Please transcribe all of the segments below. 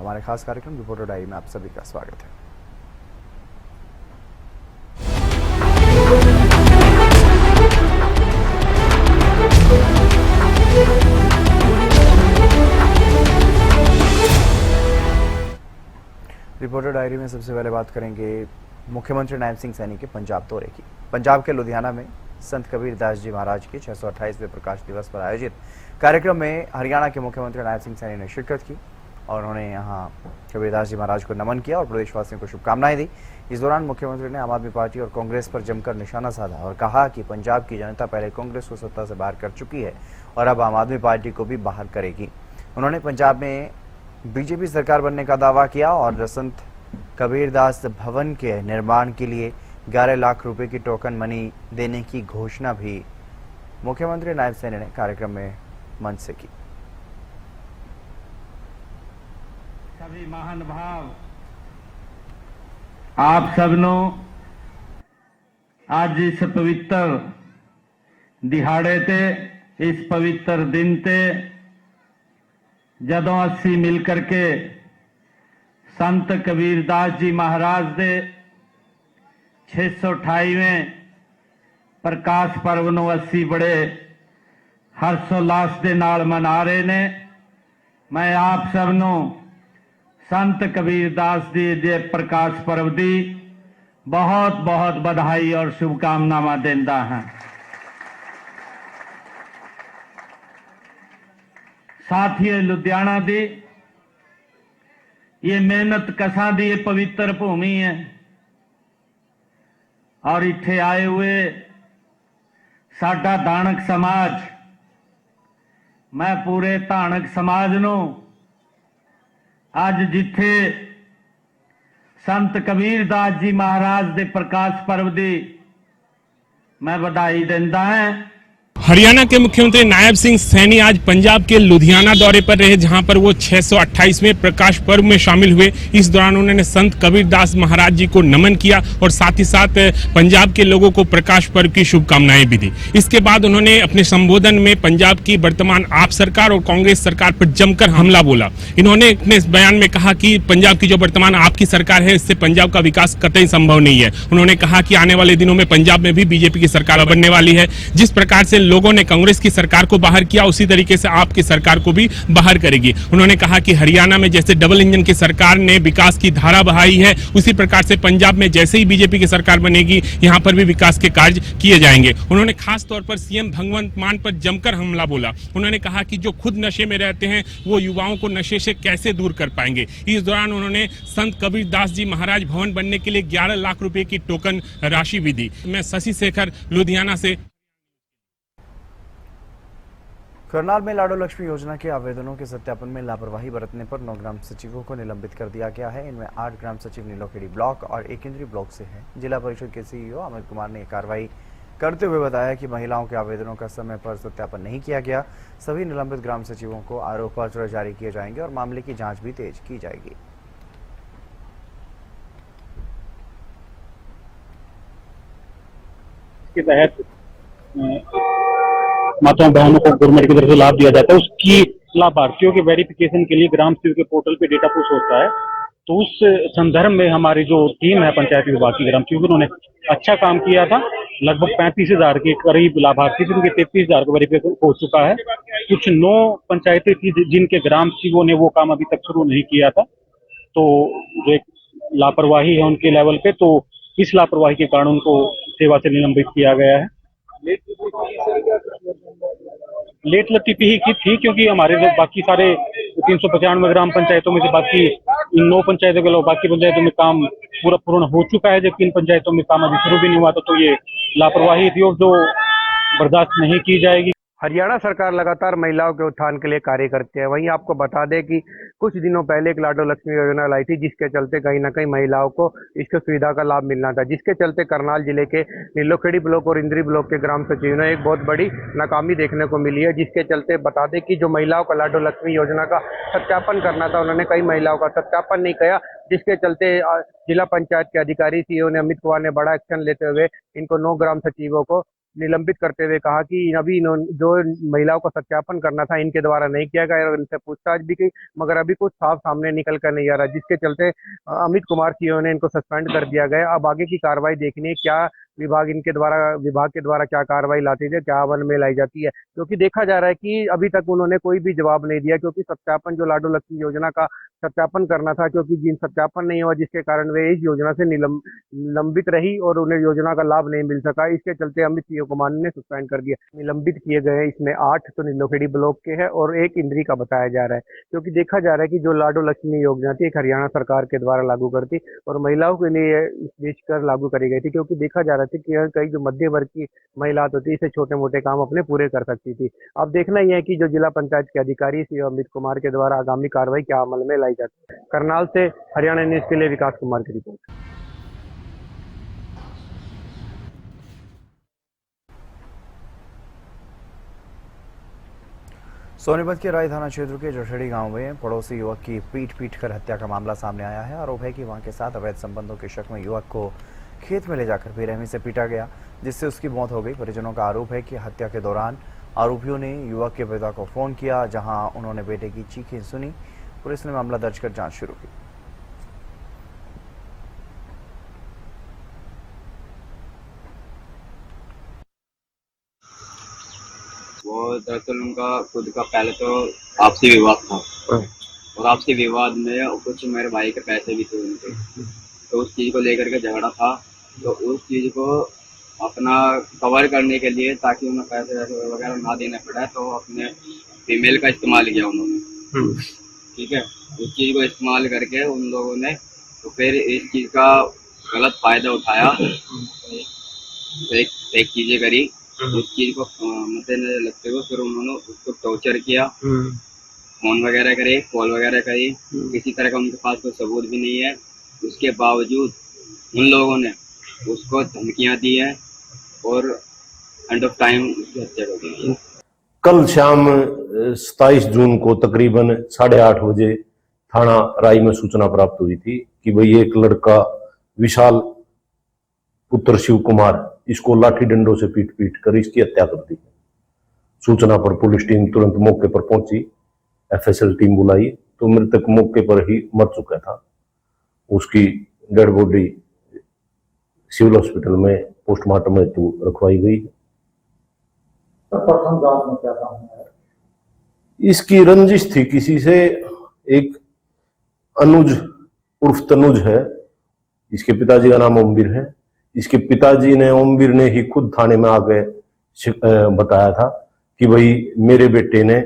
हमारे खास कार्यक्रम रिपोर्टर डायरी में आप सभी का स्वागत है। रिपोर्टर डायरी में सबसे पहले बात करेंगे मुख्यमंत्री नायब सिंह सैनी के पंजाब दौरे की। पंजाब के लुधियाना में संत कबीर दास जी महाराज के 628वें प्रकाश दिवस पर आयोजित कार्यक्रम में हरियाणा के मुख्यमंत्री नायब सिंह सैनी ने शिरकत की और उन्होंने यहां कबीरदास जी महाराज को नमन किया और प्रदेशवासियों को शुभकामनाएं दी। इस दौरान मुख्यमंत्री ने आम आदमी पार्टी और कांग्रेस पर जमकर निशाना साधा और कहा कि पंजाब की जनता पहले कांग्रेस को सत्ता से बाहर कर चुकी है और अब आम आदमी पार्टी को भी बाहर करेगी। उन्होंने पंजाब में बीजेपी सरकार बनने का दावा किया और संत कबीरदास भवन के निर्माण के लिए 11 लाख रुपए की टोकन मनी देने की घोषणा भी मुख्यमंत्री नायब सैनी ने कार्यक्रम में मंच से की। सभी महान भाव आप सबनो आज इस पवित्र दिहाड़े ते इस पवित्र दिन ते जदों असी मिल करके संत कबीरदास जी महाराज दे 628वें प्रकाश पर्व नूं असी बड़े हर्षोल्लास दे नाल मना रहे ने। मैं आप सबनों संत कबीरदास जी दे प्रकाश पर्व दी बहुत बहुत बधाई और शुभकामनावां देंदा हां। साथियों, लुधियाना दी ये मेहनत कसां दी पवित्र भूमि है और इत्थे आए हुए साडा धानक समाज, मैं पूरे धानक समाज नूं अज जिथे संत कबीरदास जी महाराज दे प्रकाश पर्व दी मैं बधाई देंदा है। हरियाणा के मुख्यमंत्री नायब सिंह सैनी आज पंजाब के लुधियाना दौरे पर रहे, जहां पर वो 628वें प्रकाश पर्व में शामिल हुए। इस दौरान उन्होंने संत कबीरदास महाराज जी को नमन किया और साथ ही साथ पंजाब के लोगों को प्रकाश पर्व की शुभकामनाएं भी दी। इसके बाद उन्होंने अपने संबोधन में पंजाब की वर्तमान आप सरकार और कांग्रेस सरकार पर जमकर हमला बोला। इन्होंने अपने बयान में कहा कि पंजाब की जो वर्तमान आपकी सरकार है, इससे पंजाब का विकास कतई संभव नहीं है। उन्होंने कहा कि आने वाले दिनों में पंजाब में भी बीजेपी की सरकार बनने वाली है। जिस प्रकार से लोगों ने कांग्रेस की सरकार को बाहर किया, उसी तरीके से आपकी सरकार को भी बाहर करेगी। उन्होंने कहा कि हरियाणा में जैसे डबल इंजन की सरकार ने विकास की धारा बहाई है, उसी प्रकार से पंजाब में जैसे ही बीजेपी की सरकार बनेगी, यहां पर भी विकास के कार्य किए जाएंगे। उन्होंने खास तौर पर सीएम भगवंत मान पर जमकर हमला बोला। उन्होंने कहा कि जो खुद नशे में रहते हैं वो युवाओं को नशे से कैसे दूर कर पाएंगे। इस दौरान उन्होंने संत कबीरदास जी महाराज भवन बनने के लिए 11 लाख रुपए की टोकन राशि भी दी। मैं शशि शेखर, लुधियाना से। करनाल में लाडो लक्ष्मी योजना के आवेदनों के सत्यापन में लापरवाही बरतने पर 9 ग्राम सचिवों को निलंबित कर दिया गया है। इनमें 8 ग्राम सचिव नीलोखेड़ी ब्लॉक और एक केंद्रीय ब्लॉक से हैं। जिला परिषद के सीईओ अमित कुमार ने कार्रवाई करते हुए बताया कि महिलाओं के आवेदनों का समय पर सत्यापन नहीं किया गया। सभी निलंबित ग्राम सचिवों को आरोप पत्र जारी किए जाएंगे और मामले की जाँच भी तेज की जाएगी। के तहत माताओं बहनों को गवर्नमेंट की तरफ से लाभ दिया जाता है, उसकी लाभार्थियों के वेरिफिकेशन के लिए ग्राम सेवक के पोर्टल पे डेटा पुश होता है। तो उस संदर्भ में हमारी जो टीम है पंचायती विभाग की ग्राम सेवक, उन्होंने अच्छा काम किया था। लगभग 35,000 के करीब लाभार्थी थे, उनके 33,000 का वेरिफिकेशन हो चुका है। कुछ 9 पंचायतें थी जिनके ग्राम सेवकों ने वो काम अभी तक शुरू नहीं किया था, तो जो एक लापरवाही है उनके लेवल पे, तो इस लापरवाही के कारण उनको सेवा से निलंबित किया गया है। लेट लतीफी ही की थी क्योंकि हमारे जो बाकी सारे 395 ग्राम पंचायतों में से बाकी इन 9 पंचायतों के अलावा बाकी पंचायतों में काम पूरा पूर्ण हो चुका है, जबकि इन पंचायतों में काम अभी शुरू भी नहीं हुआ था। तो ये लापरवाही थी और जो बर्दाश्त नहीं की जाएगी। हरियाणा सरकार लगातार महिलाओं के उत्थान के लिए कार्य करती है। वहीं आपको बता दें कि कुछ दिनों पहले एक लाडो लक्ष्मी योजना लाई थी, जिसके चलते कहीं ना कहीं महिलाओं को इसके सुविधा का लाभ मिलना था, जिसके चलते करनाल जिले के नीलोखेड़ी ब्लॉक और इंद्री ब्लॉक के ग्राम सचिव ने एक बहुत बड़ी नाकामी देखने को मिली है। जिसके चलते बता दें कि जो महिलाओं का लाडो लक्ष्मी योजना का सत्यापन करना था, उन्होंने कई महिलाओं का सत्यापन नहीं किया, जिसके चलते जिला पंचायत के अधिकारी सीईओ ने अमित कुमार ने बड़ा एक्शन लेते हुए इनको 9 ग्राम सचिवों को निलंबित करते हुए कहा कि अभी इन्होंने जो महिलाओं का सत्यापन करना था इनके द्वारा नहीं किया गया और इनसे पूछताछ भी की, मगर अभी कुछ साफ सामने निकल कर नहीं आ रहा, जिसके चलते अमित कुमार सीओ ने इनको सस्पेंड कर दिया गया। अब आगे की कार्रवाई देखनी है, क्या विभाग के द्वारा क्या कार्रवाई लाती है, क्या अमल में लाई जाती है, क्योंकि देखा जा रहा है कि अभी तक उन्होंने कोई भी जवाब नहीं दिया, क्योंकि सत्यापन जो लाडो लक्ष्मी योजना का सत्यापन करना था, क्योंकि जिन सत्यापन नहीं हुआ जिसके कारण वे इस योजना से निलंबित रही और उन्हें योजना का लाभ नहीं मिल सका, इसके चलते अमित सीओ कुमार ने सस्पेंड कर दिया। निलंबित किए गए इसमें 8 तो नीलोखेड़ी ब्लॉक के हैं और 1 इंद्री का बताया जा रहा है, क्योंकि देखा जा रहा है कि जो लाडो लक्ष्मी योजना थी एक हरियाणा सरकार के द्वारा लागू करती और महिलाओं के लिए बेचकर लागू करी गई थी, क्योंकि देखा जा रहा था कि कई जो मध्य वर्ग की महिला होती इसे छोटे मोटे काम अपने पूरे कर सकती थी। अब देखना ही है कि जो जिला पंचायत के अधिकारी सी अमित कुमार के द्वारा आगामी कार्रवाई क्या अमल में लाई जाती है। करनाल से हरियाणा न्यूज के लिए विकास कुमार की रिपोर्ट। सोनीपत के राय थाना क्षेत्र के जठेड़ी गांव में पड़ोसी युवक की पीट कर हत्या का मामला सामने आया है। आरोप है कि वहां के साथ अवैध संबंधों के शक में युवक को खेत में ले जाकर बेरहमी से पीटा गया, जिससे उसकी मौत हो गई। परिजनों का आरोप है कि हत्या के दौरान आरोपियों ने युवक के पिता को फोन किया, जहां उन्होंने बेटे की चीखें सुनी। पुलिस ने मामला दर्ज कर जांच शुरू की। वो दरअसल उनका खुद का पहले तो आपसी विवाद था और आपसी विवाद में कुछ मेरे भाई के पैसे भी थे उनके, तो उस चीज़ को लेकर के झगड़ा था। तो उस चीज़ को अपना कवर करने के लिए, ताकि उन्हें पैसे वगैरह ना देने पड़े, तो अपने फीमेल का इस्तेमाल किया उन्होंने। ठीक है, उस चीज़ को इस्तेमाल करके उन लोगों ने तो फिर इस चीज़ का गलत फायदा उठाया, एक चीज़ें करी। उस चीज को मद्देनजर रखते हुए फिर उन्होंने उसको टॉर्चर किया, फोन वगैरह करे, कॉल वगैरह करी, किसी तरह का उनके पास कोई सबूत भी नहीं है। उसके बावजूद उन लोगों ने उसको धमकियां दी हैं और एंड ऑफ टाइम उसकी हत्या कर दी। कल शाम 27 जून को तकरीबन 8:30 बजे थाना राई में सूचना प्राप्त हुई थी कि भाई एक लड़का विशाल पुत्र शिव कुमार इसको लाठी डंडों से पीट कर इसकी हत्या कर दी। सूचना पर पुलिस टीम तुरंत मौके पर पहुंची, एफएसएल टीम बुलाई तो मृतक मौके पर ही मर चुका था। उसकी डेड बॉडी सिविल हॉस्पिटल में पोस्टमार्टम हेतु रखवाई गई। प्रथम जांच में क्या सामने आया? इसकी रंजिश थी किसी से, एक अनुज उर्फ तनुज है, इसके पिताजी का नाम ओमवीर है। इसके पिताजी ने, ओमवीर ने ही खुद थाने में आके बताया था कि भाई मेरे बेटे ने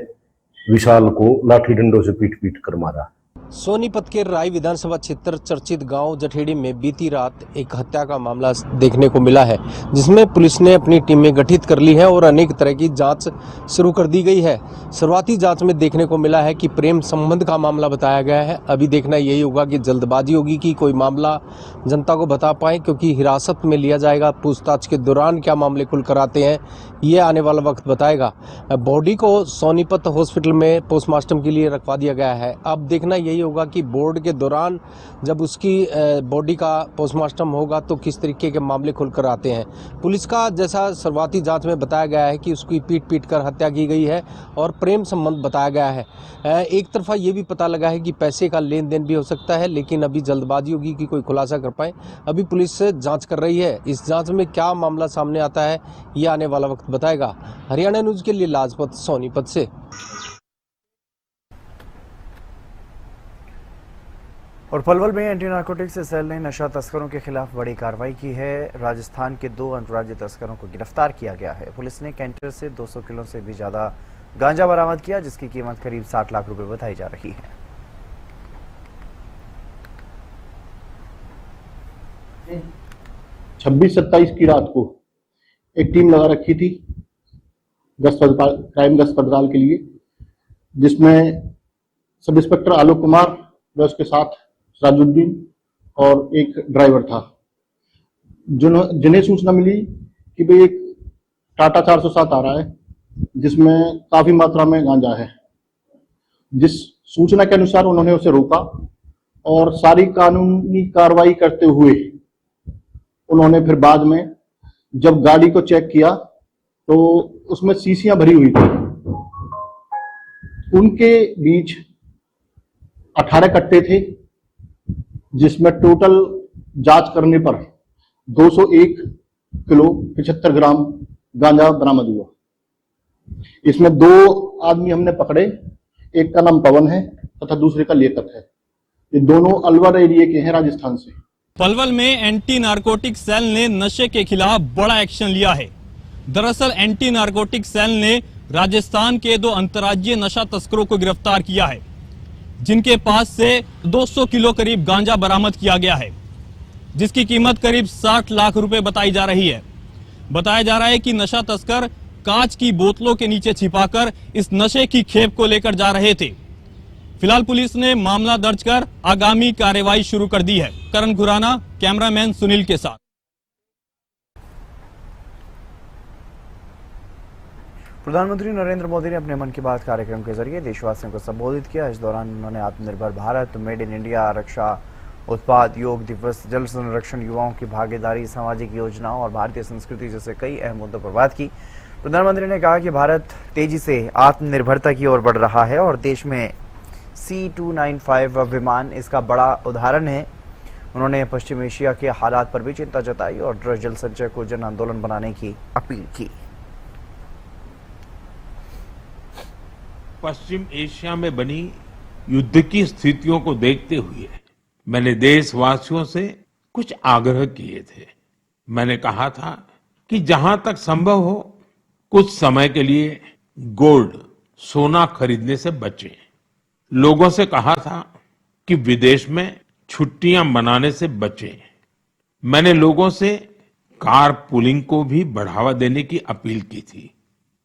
विशाल को लाठी डंडों से पीट कर मारा। सोनीपत के राय विधानसभा क्षेत्र चर्चित गांव जठेड़ी में बीती रात एक हत्या का मामला देखने को मिला है, जिसमें पुलिस ने अपनी टीमें गठित कर ली है और अनेक तरह की जांच शुरू कर दी गई है। शुरुआती जांच में देखने को मिला है कि प्रेम संबंध का मामला बताया गया है। अभी देखना यही होगा कि जल्दबाजी होगी कि कोई मामला जनता को बता पाए, क्योंकि हिरासत में लिया जाएगा। पूछताछ के दौरान क्या मामले खुल कर आते हैं ये आने वाला वक्त बताएगा। बॉडी को सोनीपत हॉस्पिटल में पोस्टमार्टम के लिए रखवा दिया गया है। अब देखना यही होगा कि बोर्ड के दौरान जब उसकी बॉडी का पोस्टमार्टम होगा तो किस तरीके के मामले खुलकर आते हैं। पुलिस का जैसा शुरुआती जांच में बताया गया है कि उसकी पीट कर हत्या की गई है और प्रेम संबंध बताया गया है। एक तरफा ये भी पता लगा है कि पैसे का लेन देन भी हो सकता है, लेकिन अभी जल्दबाजी होगी कि कोई खुलासा कर पाए। अभी पुलिस जांच कर रही है। इस जांच में क्या मामला सामने आता है ये आने वाला वक्त बताएगा। हरियाणा न्यूज के लिए लाजपत सोनीपत से। और पलवल में एंटी नार्कोटिक्स सेल ने नशा तस्करों के खिलाफ बड़ी कार्रवाई की है। राजस्थान के 2 अंतर्राज्यीय तस्करों को गिरफ्तार किया गया है। पुलिस ने कैंटर से 200 किलो से भी ज्यादा गांजा बरामद किया, जिसकी कीमत करीब 60 लाख रुपए बताई जा रही है। 26-27 की रात को एक टीम लगा रखी थी क्राइम गश्त पड़ताल के लिए, जिसमें सब इंस्पेक्टर आलोक कुमार व उसके साथ सराजुद्दीन और एक ड्राइवर था, जिन्हें सूचना मिली कि भाई एक टाटा 407 आ रहा है जिसमें काफी मात्रा में गांजा है। जिस सूचना के अनुसार उन्होंने उसे रोका और सारी कानूनी कार्रवाई करते हुए उन्होंने फिर बाद में जब गाड़ी को चेक किया तो उसमें शीशियां भरी हुई थी। उनके बीच 18 कट्टे थे, जिसमें टोटल जांच करने पर 201 किलो 75 ग्राम गांजा बरामद हुआ। इसमें 2 आदमी हमने पकड़े, एक का नाम पवन है तथा दूसरे का लियाकत है। ये दोनों अलवर एरिया के हैं, राजस्थान से। पलवल में एंटी नारकोटिक सेल ने नशे के खिलाफ बड़ा एक्शन लिया है। दरअसल एंटी नारकोटिक सेल ने राजस्थान के 2 अंतर्राज्यीय नशा तस्करों को गिरफ्तार किया है, जिनके पास से 200 किलो करीब गांजा बरामद किया गया है, जिसकी कीमत करीब 60 लाख रुपए बताई जा रही है। बताया जा रहा है कि नशा तस्कर कांच की बोतलों के नीचे छिपाकर इस नशे की खेप को लेकर जा रहे थे। फिलहाल पुलिस ने मामला दर्ज कर आगामी कार्रवाई शुरू कर दी है। करण खुराना, कैमरामैन सुनील के साथ। प्रधानमंत्री नरेंद्र मोदी ने अपने मन की बात कार्यक्रम के जरिए देशवासियों को संबोधित किया। इस दौरान उन्होंने आत्मनिर्भर भारत, मेड इन इंडिया, रक्षा उत्पाद, योग दिवस, जल संरक्षण, युवाओं की भागीदारी, सामाजिक योजनाओं और भारतीय संस्कृति जैसे कई अहम मुद्दों पर बात की। प्रधानमंत्री ने कहा कि भारत तेजी से आत्मनिर्भरता की ओर बढ़ रहा है और देश में C-295 विमान इसका बड़ा उदाहरण है। उन्होंने पश्चिम एशिया के हालात पर भी चिंता जताई और जल संचय को जन आंदोलन बनाने की अपील की। पश्चिम एशिया में बनी युद्ध की स्थितियों को देखते हुए मैंने देशवासियों से कुछ आग्रह किए थे। मैंने कहा था कि जहां तक संभव हो कुछ समय के लिए गोल्ड, सोना खरीदने से बचें। लोगों से कहा था कि विदेश में छुट्टियां मनाने से बचें। मैंने लोगों से कार पूलिंग को भी बढ़ावा देने की अपील की थी।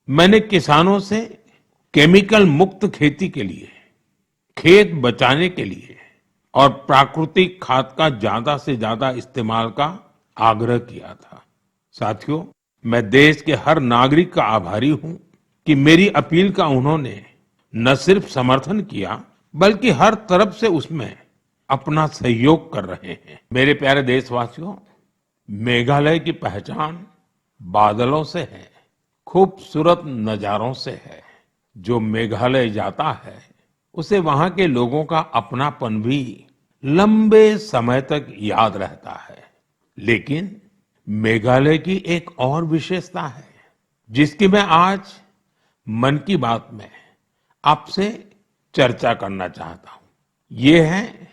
मैंने किसानों से केमिकल मुक्त खेती के लिए, खेत बचाने के लिए और प्राकृतिक खाद का ज्यादा से ज्यादा इस्तेमाल का आग्रह किया था। साथियों, मैं देश के हर नागरिक का आभारी हूं कि मेरी अपील का उन्होंने न सिर्फ समर्थन किया बल्कि हर तरफ से उसमें अपना सहयोग कर रहे हैं। मेरे प्यारे देशवासियों, मेघालय की पहचान बादलों से है, खूबसूरत नजारों से है। जो मेघालय जाता है उसे वहां के लोगों का अपनापन भी लंबे समय तक याद रहता है। लेकिन मेघालय की एक और विशेषता है जिसकी मैं आज मन की बात में आपसे चर्चा करना चाहता हूं। ये है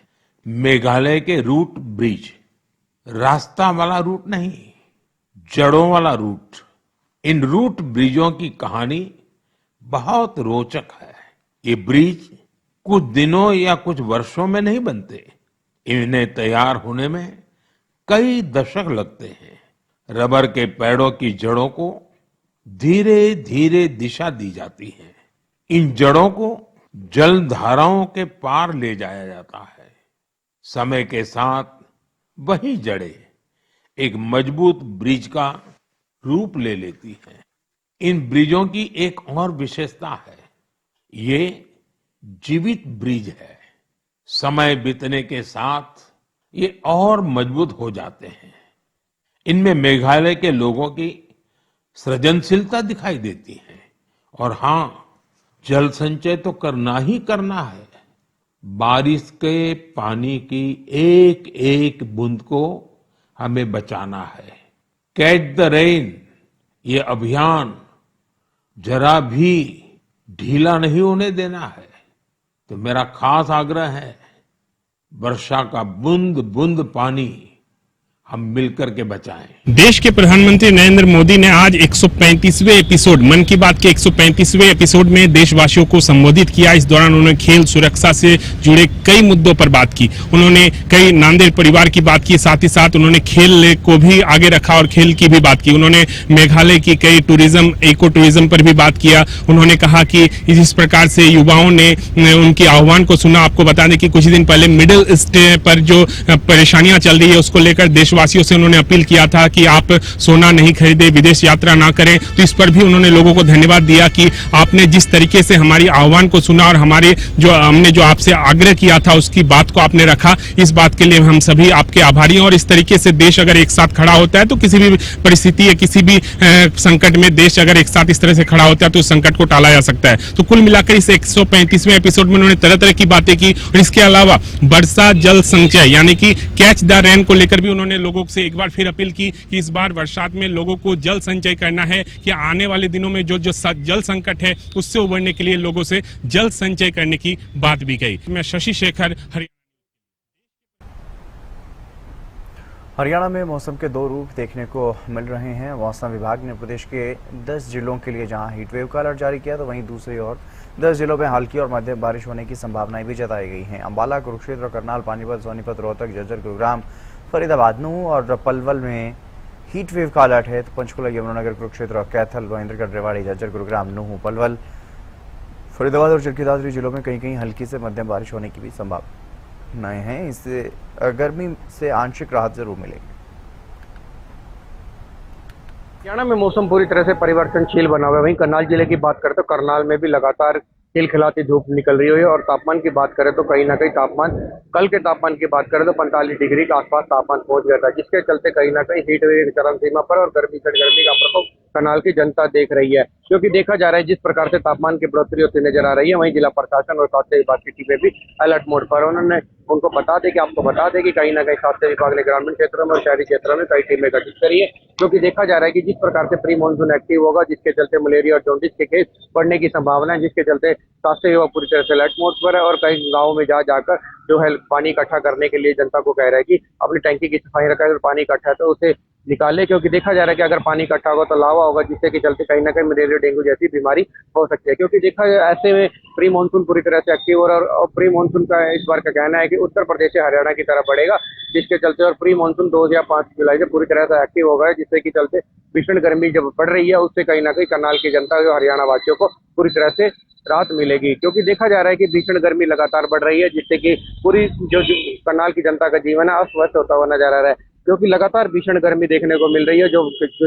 मेघालय के रूट ब्रिज। रास्ता वाला रूट नहीं, जड़ों वाला रूट। इन रूट ब्रिजों की कहानी बहुत रोचक है। ये ब्रिज कुछ दिनों या कुछ वर्षों में नहीं बनते। इन्हें तैयार होने में कई दशक लगते हैं। रबर के पेड़ों की जड़ों को धीरे धीरे दिशा दी जाती है। इन जड़ों को जल धाराओं के पार ले जाया जाता है। समय के साथ वही जड़ें एक मजबूत ब्रिज का रूप ले लेती हैं। इन ब्रिजों की एक और विशेषता है, ये जीवित ब्रिज है। समय बीतने के साथ ये और मजबूत हो जाते हैं। इनमें मेघालय के लोगों की सृजनशीलता दिखाई देती है। और हाँ, जल संचय तो करना ही करना है। बारिश के पानी की एक एक बूंद को हमें बचाना है। कैच द रेन, ये अभियान जरा भी ढीला नहीं होने देना है। तो मेरा खास आग्रह है, वर्षा का बूंद बूंद पानी हम मिलकर के बचाएं। देश के प्रधानमंत्री नरेंद्र मोदी ने आज 135वें एपिसोड, मन की बात के 135वें एपिसोड में देशवासियों को संबोधित किया। इस दौरान उन्होंने खेल सुरक्षा से जुड़े कई मुद्दों पर बात की। उन्होंने कई नांदेड़ परिवार की बात की, साथ ही साथ उन्होंने खेल को भी आगे रखा और खेल की भी बात की। उन्होंने मेघालय की कई टूरिज्म, इको टूरिज्म पर भी बात किया। उन्होंने कहा कि जिस प्रकार से युवाओं ने उनके आह्वान को सुना। आपको बता दें कि कुछ दिन पहले मिडिल ईस्ट पर जो परेशानियां चल रही है उसको लेकर देश देशवासियों से उन्होंने अपील किया था कि आप सोना नहीं खरीदे, विदेश यात्रा ना करें। तो इस पर भी उन्होंने लोगों को धन्यवाद दिया कि आपने जिस तरीके से हमारी आह्वान को सुना और हमने जो आपसे आग्रह किया था उसकी बात को आपने रखा। इस बात के लिए हम सभी आपके आभारी हैं। और इस तरीके से देश अगर एक साथ खड़ा होता है तो किसी भी परिस्थिति या किसी भी संकट में देश अगर एक साथ इस तरह से खड़ा होता है तो उस संकट को टाला जा सकता है। तो कुल मिलाकर इस 135वें एपिसोड में उन्होंने तरह तरह की बातें की। और इसके अलावा वर्षा जल संचय यानी कि कैच द रेन को लेकर भी उन्होंने लोगों से एक बार फिर अपील की कि इस बार बरसात में लोगों को जल संचय करना है, कि आने वाले दिनों में जो जल संकट है उससे उबरने के लिए लोगों से जल संचय करने की बात भी कही। मैं शशि शेखर, हरियाणा में मौसम के दो रूप देखने को मिल रहे हैं। मौसम विभाग ने प्रदेश के 10 जिलों के लिए जहां हीटवेव का अलर्ट जारी किया तो वहीं दूसरी ओर 10 जिलों में हल्की और मध्यम बारिश होने की संभावनाएं भी जताई गई हैं। अंबाला, कुरुक्षेत्र, करनाल, पानीपत, सोनीपत, रोहतक, झज्जर, गुरुग्राम, फरीदाबाद, नूंह और पलवल में हीटवेव का अलर्ट है। तो पंचकुला, यमुनानगर, कुरुक्षेत्र, कैथल, महेंद्रगढ़, रेवाड़ी, झज्जर, गुरुग्राम, नूंह, पलवल, फरीदाबाद और चरखी दादरी जिलों में कहीं कहीं हल्की से मध्यम बारिश होने की भी संभावनाएं हैं। इससे गर्मी से आंशिक राहत जरूर मिलेगी। हरियाणा में मौसम पूरी तरह से परिवर्तनशील बना हुआ है। वहीं करनाल जिले की बात करें तो करनाल में भी लगातार खिलखिलाती धूप निकल रही है। और तापमान की बात करें तो कहीं ना कहीं तापमान, कल के तापमान की बात करें तो 45 डिग्री के आसपास तापमान पहुंच गया था, जिसके चलते कहीं ना कहीं हीट वेव चरम सीमा पर और गर्मी का प्रकोप करनाल की जनता देख रही है। क्योंकि देखा जा रहा है जिस प्रकार से तापमान की बढ़ोतरी होती नजर आ रही है, वहीं जिला प्रशासन और स्वास्थ्य विभाग की टीमें भी अलर्ट मोड पर। उन्होंने उनको आपको बता दें कि कहीं ना कहीं स्वास्थ्य विभाग ने ग्रामीण क्षेत्रों में और शहरी क्षेत्रों में कई टीमें गठित करी है। क्योंकि देखा जा रहा है कि जिस प्रकार से प्री मानसून एक्टिव होगा, जिसके चलते मलेरिया और जॉन्डिस के केस बढ़ने की संभावना है, जिसके चलते स्वास्थ्य विभाग पूरी तरह से अलर्ट मोड पर है। और कई गाँव में जाकर जो है पानी इकट्ठा करने के लिए जनता को कह रहा है कि अपनी टैंकी की सफाई रखें, अगर पानी इकट्ठा है तो उसे निकाले। क्योंकि देखा जा रहा है कि अगर पानी इकट्ठा होगा तो लावा होगा, जिससे कि चलते कहीं ना कहीं मलेरिया, डेंगू जैसी बीमारी हो सकती है। क्योंकि देखा ऐसे में प्री मानसून पूरी तरह से एक्टिव हो रहा है। और प्री मानसून का इस बार का कहना है कि उत्तर प्रदेश से हरियाणा की तरफ बढ़ेगा, जिसके चलते और प्री मानसून 2 या 5 जुलाई से पूरी तरह से एक्टिव हो गया है, जिससे कि चलते भीषण गर्मी जब बढ़ रही है उससे कहीं ना कहीं करनाल की जनता जो हरियाणा वासियों को पूरी तरह से राहत मिलेगी। क्योंकि देखा जा रहा है कि भीषण गर्मी लगातार बढ़ रही है, जिससे कि पूरी जो करनाल की जनता का जीवन है अस्त व्यस्त होता हुआ नजर आ रहा है। क्योंकि लगातार भीषण गर्मी देखने को मिल रही है, जो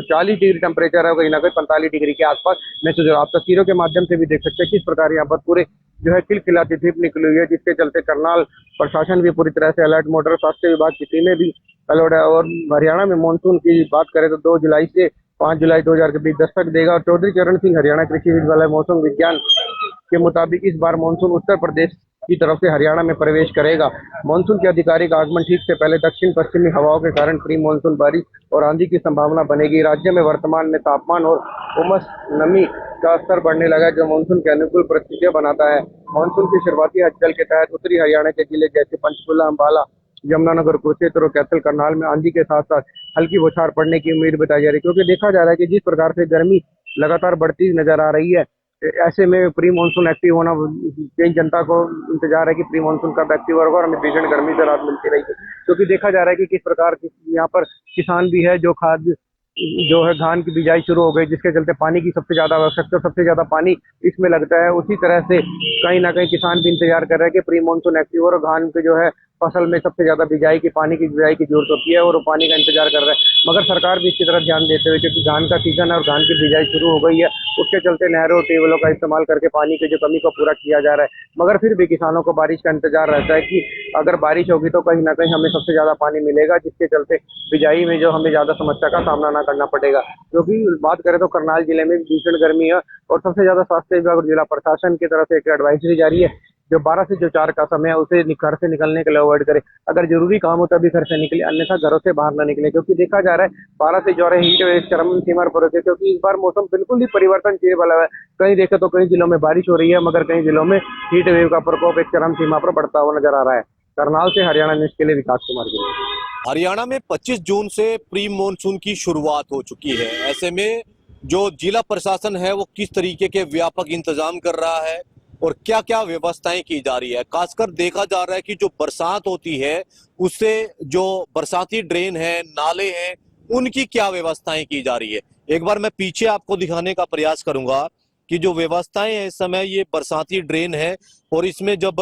40 डिग्री टेम्परेचर है कहीं ना कहीं 45 डिग्री के आसपास महसूस हो रहा है। आप तस्वीरों के माध्यम से भी देख सकते हैं किस प्रकार यहाँ पर पूरे जो है खिलखिलाती धूप निकली हुई है, जिसके चलते करनाल प्रशासन भी पूरी तरह से अलर्ट मोड, स्वास्थ्य विभाग की टीमें भी अलर्ट है। और हरियाणा में मानसून की बात करें तो 2 जुलाई से 5 जुलाई 2000 के बीच दस्तक देगा। और चौधरी चरण सिंह हरियाणा कृषि विश्वविद्यालय मौसम विज्ञान के मुताबिक इस बार मानसून उत्तर प्रदेश की तरफ से हरियाणा में प्रवेश करेगा। मानसून के आधिकारिक आगमन ठीक से पहले दक्षिण पश्चिमी हवाओं के कारण प्री मानसून बारिश और आंधी की संभावना बनेगी। राज्य में वर्तमान में तापमान और उमस नमी का स्तर बढ़ने लगा है, जो मानसून के अनुकूल परिस्थितियां बनाता है। मानसून की शुरुआती हलचल के तहत उत्तरी हरियाणा के जिले जैसे पंचकुला, अंबाला, यमुनानगर, कुरुक्षेत्र और कैथल, करनाल में आंधी के साथ साथ हल्की बौछार पड़ने की उम्मीद बताई जा रही है। क्योंकि देखा जा रहा है कि जिस प्रकार से गर्मी लगातार बढ़ती नजर आ रही है, ऐसे में प्री मानसून एक्टिव होना, कई जनता को इंतजार है कि प्री मानसून कब एक्टिव होगा और हमें भीषण गर्मी से राहत मिलती रहेगी। क्योंकि देखा जा रहा है कि किस प्रकार यहाँ पर किसान भी है, जो खाद जो है धान की बिजाई शुरू हो गई, जिसके चलते पानी की सबसे ज्यादा आवश्यकता, सबसे ज्यादा पानी इसमें लगता है। उसी तरह से कहीं ना कहीं किसान भी इंतजार कर रहे हैं कि प्री मानसून एक्टिव और धान के जो है फसल में सबसे ज्यादा बिजाई की बिजाई की जरूरत होती है और वो पानी का इंतजार कर रहे हैं। मगर सरकार भी इसकी तरफ ध्यान देते हुए, क्योंकि धान का सीजन है और धान की बिजाई शुरू हो गई है, उसके चलते नहरों और ट्यूबवेलों का इस्तेमाल करके पानी की जो कमी को पूरा किया जा रहा है। मगर फिर भी किसानों को बारिश का इंतजार रहता है कि अगर बारिश होगी तो कहीं ना कहीं हमें सबसे ज्यादा पानी मिलेगा, जिसके चलते बिजाई में जो हमें ज्यादा समस्या का सामना ना करना पड़ेगा। क्योंकि बात करें तो करनाल जिले में भीषण गर्मी है और सबसे ज्यादा स्वास्थ्य विभाग और जिला प्रशासन की तरफ से एक एडवाइजरी जारी है, जो 12 से जो 4 का समय है उसे घर से निकलने के लिए अवॉइड करें। अगर जरूरी काम हो तभी घर से निकले, अन्यथा घरों से बाहर ना निकले। क्योंकि देखा जा रहा है 12 से जो हीट वेव चरम सीमा पर होते, क्योंकि इस बार मौसम बिल्कुल ही परिवर्तनशील वाला है। कहीं देखे तो कई जिलों में बारिश हो रही है, मगर कई जिलों में हीट वेव का प्रकोप एक चरम सीमा पर बढ़ता हुआ नजर आ रहा है। करनाल से हरियाणा न्यूज के लिए विकास कुमार गिरी। हरियाणा में 25 जून से प्री मानसून की शुरुआत हो चुकी है। ऐसे में जो जिला प्रशासन है वो किस तरीके के व्यापक इंतजाम कर रहा है और क्या क्या व्यवस्थाएं की जा रही है, खासकर देखा जा रहा है कि जो बरसात होती है उससे जो बरसाती ड्रेन है, नाले हैं, उनकी क्या व्यवस्थाएं की जा रही है। एक बार मैं पीछे आपको दिखाने का प्रयास करूंगा कि जो व्यवस्थाएं हैं इस समय, ये बरसाती ड्रेन है और इसमें जब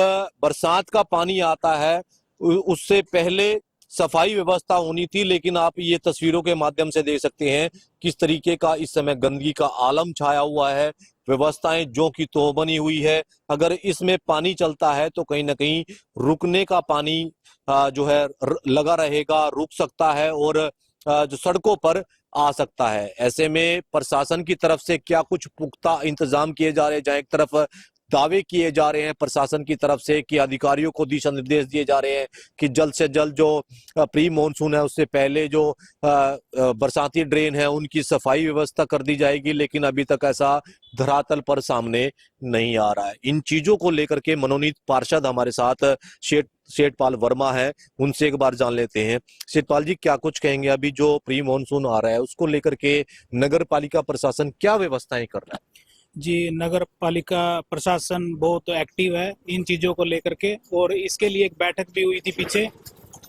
बरसात का पानी आता है उससे पहले सफाई व्यवस्था होनी थी, लेकिन आप ये तस्वीरों के माध्यम से देख सकते हैं किस तरीके का इस समय गंदगी का आलम छाया हुआ है। व्यवस्थाएं जो की तो बनी हुई है, अगर इसमें पानी चलता है तो कहीं ना कहीं रुकने का पानी जो है लगा रहेगा, रुक सकता है और जो सड़कों पर आ सकता है। ऐसे में प्रशासन की तरफ से क्या कुछ पुख्ता इंतजाम किए जा रहे हैं, जहां एक तरफ दावे किए जा रहे हैं प्रशासन की तरफ से कि अधिकारियों को दिशा निर्देश दिए जा रहे हैं कि जल्द से जल्द जो प्री मॉनसून है उससे पहले जो बरसाती ड्रेन है उनकी सफाई व्यवस्था कर दी जाएगी, लेकिन अभी तक ऐसा धरातल पर सामने नहीं आ रहा है। इन चीजों को लेकर के मनोनीत पार्षद हमारे साथ शेठपाल वर्मा है, उनसे एक बार जान लेते हैं। शेठपाल जी, क्या कुछ कहेंगे? अभी जो प्री मॉनसून आ रहा है उसको लेकर के नगर पालिका प्रशासन क्या व्यवस्थाएं कर रहा है? जी, नगर पालिका प्रशासन बहुत एक्टिव है इन चीज़ों को लेकर के, और इसके लिए एक बैठक भी हुई थी पीछे।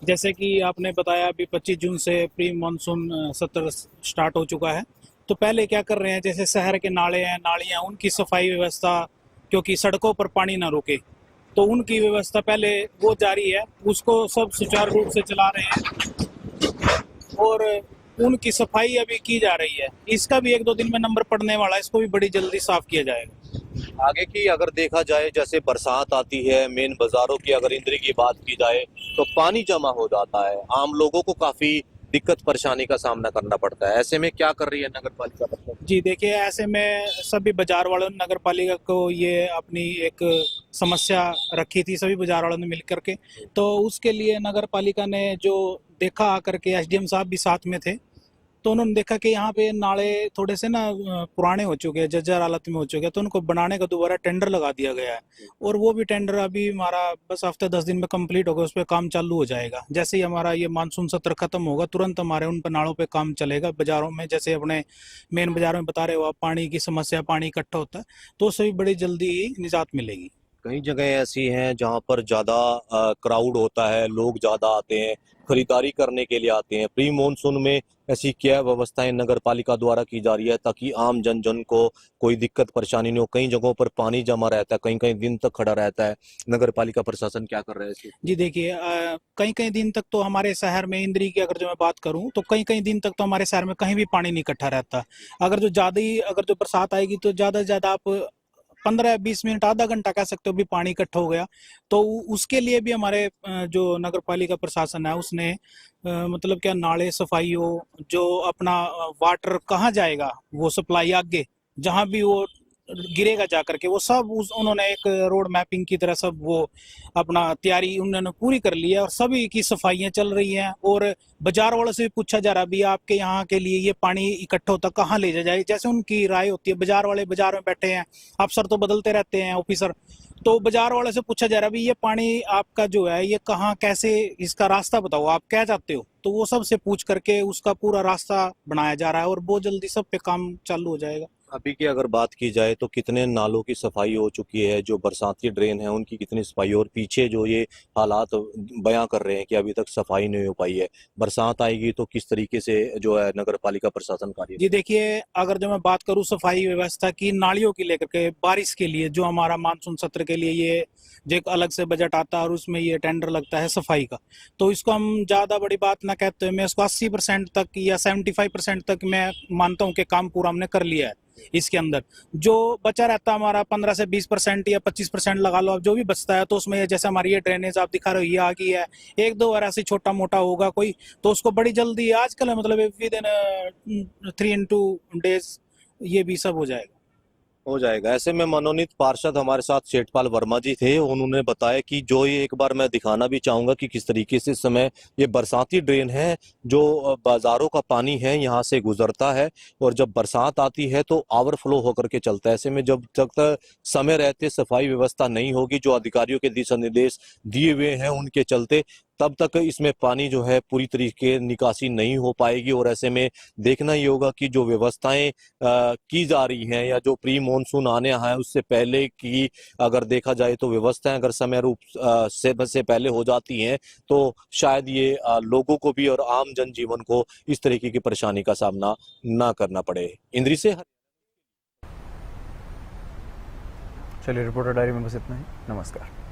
जैसे कि आपने बताया अभी 25 जून से प्री मानसून सत्र स्टार्ट हो चुका है। तो पहले क्या कर रहे हैं, जैसे शहर के नाले हैं, नालियाँ, उनकी सफाई व्यवस्था, क्योंकि सड़कों पर पानी ना रुके, तो उनकी व्यवस्था पहले वो जारी है, उसको सब सुचारू रूप से चला रहे हैं और उनकी सफाई अभी की जा रही है। इसका भी 1-2 दिन में नंबर पड़ने वाला है, इसको भी बड़ी जल्दी साफ किया जाएगा। आगे की अगर देखा जाए, जैसे बरसात आती है, मेन बाजारों की अगर इंद्री की बात की जाए तो पानी जमा हो जाता है, आम लोगों को काफी दिक्कत परेशानी का सामना करना पड़ता है। ऐसे में क्या कर रही है नगर पालिका? जी देखिए, ऐसे में सभी बाजार वालों ने नगर पालिका को ये अपनी एक समस्या रखी थी, सभी बाजार वालों ने मिलकर के, तो उसके लिए नगर पालिका ने जो देखा आकर के, एसडीएम साहब भी साथ में थे, तो उन्होंने देखा कि यहाँ पे नाले थोड़े से ना पुराने हो चुके हैं, जर्जर हालत में हो चुके हैं, तो उनको बनाने का दोबारा टेंडर लगा दिया गया है। और वो भी टेंडर अभी हमारा बस हफ्ते 10 दिन में कंप्लीट होगा, उस पर काम चालू हो जाएगा। जैसे ही हमारा ये मानसून सत्र खत्म होगा, तुरंत हमारे उन पर नालों पे काम चलेगा। बाजारों में, जैसे अपने मेन बाजारों में बता रहे हो आप, पानी की समस्या, पानी इकट्ठा होता है, तो उससे भी बड़ी जल्दी ही निजात मिलेगी। कई जगह ऐसी हैं जहां पर ज्यादा क्राउड होता है, लोग ज्यादा आते हैं, खरीदारी करने के लिए आते हैं। प्री मॉनसून में ऐसी क्या व्यवस्थाएं नगर पालिका द्वारा की जा रही है ताकि आम जन को कोई दिक्कत परेशानी नहीं हो? कई जगहों पर पानी जमा रहता है, कई दिन तक खड़ा रहता है, नगर पालिका प्रशासन क्या कर रहा है इसकी? जी देखिए, कई दिन तक तो हमारे शहर में, इंद्री की अगर जो मैं बात करूं, तो कई दिन तक तो हमारे शहर में कहीं भी पानी नहीं इकट्ठा रहता। अगर जो बरसात आएगी तो ज्यादा से ज्यादा आप 15-20 मिनट, आधा घंटा कह सकते हो, भी पानी इकट्ठा हो गया, तो उसके लिए भी हमारे जो नगर पालिका प्रशासन है उसने मतलब क्या, नाले सफाई हो, जो अपना वाटर कहाँ जाएगा, वो सप्लाई आगे जहाँ भी वो गिरेगा जा करके, वो सब उन्होंने एक रोड मैपिंग की तरह सब वो अपना तैयारी उन्होंने पूरी कर ली है, और सभी की सफाइयां चल रही हैं। और बाजार वालों से भी पूछा जा रहा है, भी आपके यहाँ के लिए ये पानी इकट्ठा होता कहाँ ले जाए, जैसे उनकी राय होती है। बाजार वाले बाजार में बैठे हैं, अफसर तो बदलते रहते हैं, ऑफिसर, तो बाजार वाले से पूछा जा रहा है, भी ये पानी आपका जो है ये कहाँ, कैसे, इसका रास्ता बताओ, आप क्या चाहते हो, तो वो सब से पूछ करके उसका पूरा रास्ता बनाया जा रहा है, और बहुत जल्दी सब पे काम चालू हो जाएगा। अभी की अगर बात की जाए तो कितने नालों की सफाई हो चुकी है, जो बरसाती ड्रेन है उनकी कितनी सफाई, और पीछे जो ये हालात बयां कर रहे हैं कि अभी तक सफाई नहीं हो पाई है, बरसात आएगी तो किस तरीके से जो है नगर पालिका प्रशासन कार्य? जी देखिए, अगर जो मैं बात करूं सफाई व्यवस्था की, नालियों की लेकर के, बारिश के लिए जो हमारा मानसून सत्र के लिए ये जो एक अलग से बजट आता है और उसमें ये टेंडर लगता है सफाई का, तो इसको हम ज्यादा बड़ी बात ना कहते हुए मैं इसको 80% तक या 75% तक मैं मानता हूँ कि काम पूरा हमने कर लिया है। इसके अंदर जो बचा रहता है हमारा 15 से 20% या 25% लगा लो आप, जो भी बचता है, तो उसमें जैसे हमारी ये ड्रेनेज आप दिखा रहे हो ये आ गई है, 1-2 बार ऐसे छोटा मोटा होगा कोई, तो उसको बड़ी जल्दी आजकल मतलब विद इन 3 days ये भी सब हो जाएगा। ऐसे में मनोनीत पार्षद हमारे साथ शेठपाल वर्मा जी थे, उन्होंने बताया कि जो ये एक बार मैं दिखाना भी चाहूंगा कि किस तरीके से इस समय ये बरसाती ड्रेन है, जो बाजारों का पानी है यहाँ से गुजरता है, और जब बरसात आती है तो ओवरफ्लो होकर के चलता है। ऐसे में जब तक समय रहते सफाई व्यवस्था नहीं होगी, जो अधिकारियों के दिशा निर्देश दिए हुए हैं उनके चलते, तब तक इसमें पानी जो है पूरी तरीके निकासी नहीं हो पाएगी। और ऐसे में देखना ही होगा कि जो व्यवस्थाएं की जा रही हैं, या जो प्री मॉनसून आने है उससे पहले की अगर देखा जाए तो व्यवस्थाएं अगर समय रूप से पहले हो जाती हैं तो शायद ये लोगों को भी और आम जनजीवन को इस तरीके की परेशानी का सामना ना करना पड़े। इंद्री से चलिए, रिपोर्टर डायरी में बस इतना ही। नमस्कार।